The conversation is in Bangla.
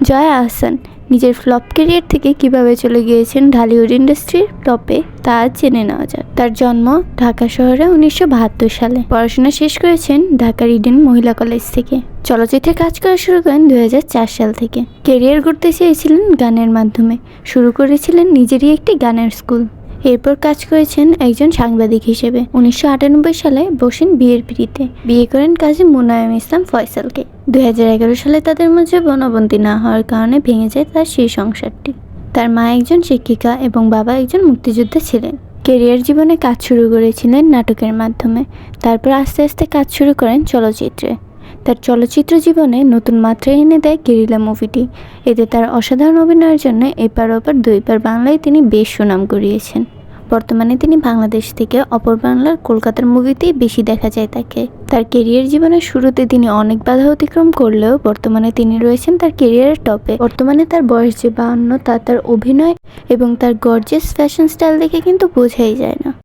জয়া আহসান নিজের ফ্লপ ক্যারিয়ার থেকে কিভাবে চলে গিয়েছেন ঢালিউড ইন্ডাস্ট্রির টপে তা আজ জেনে নেওয়া যাক। তার জন্ম ঢাকা শহরে 1972 সালে। পড়াশোনা শেষ করেছেন ঢাকার ইডেন মহিলা কলেজ থেকে। চলচ্চিত্রে কাজ করা শুরু করেন 2004 সাল থেকে। ক্যারিয়ার গড়তে চেয়েছিলেন গানের মাধ্যমে, শুরু করেছিলেন নিজেরই একটি গানের স্কুল। এরপর কাজ করেছেন একজন সাংবাদিক হিসেবে। 1998 সালে বসেন বিয়ের পিঁড়িতে। বিয়ে করেন কাজী মুনায়েম ইসলাম ফয়সালকে। 2011 সালে তাদের মাঝে বনবন্তী না হওয়ার কারণে ভেঙে যায় তার সেই সংসারটি। তার মা একজন শিক্ষিকা এবং বাবা একজন মুক্তিযোদ্ধা ছিলেন। ক্যারিয়ার জীবনে কাজ শুরু করেছিলেন নাটকের মাধ্যমে, তারপর আস্তে আস্তে কাজ শুরু করেন চলচ্চিত্রে। তার চলচ্চিত্র জীবনে নতুন মাত্রা এনে দেয় গেরিলা মুভিটি। এতে তার অসাধারণ অভিনয়ের জন্য এপার ওপার দুইবার বাংলায় তিনি বেশ সুনাম কুড়িয়েছেন। বর্তমানে তিনি বাংলাদেশ থেকে অপর বাংলার কলকাতার মুভিতেই বেশি দেখা যায় তাকে। তার ক্যারিয়ার জীবনের শুরুতে তিনি অনেক বাধা অতিক্রম করলেও বর্তমানে তিনি রয়েছেন তার ক্যারিয়ারের টপে। বর্তমানে তার বয়স যে 52 তা তার অভিনয় এবং তার গর্জিয়াস ফ্যাশন স্টাইল দেখে কিন্তু বোঝাই যায় না।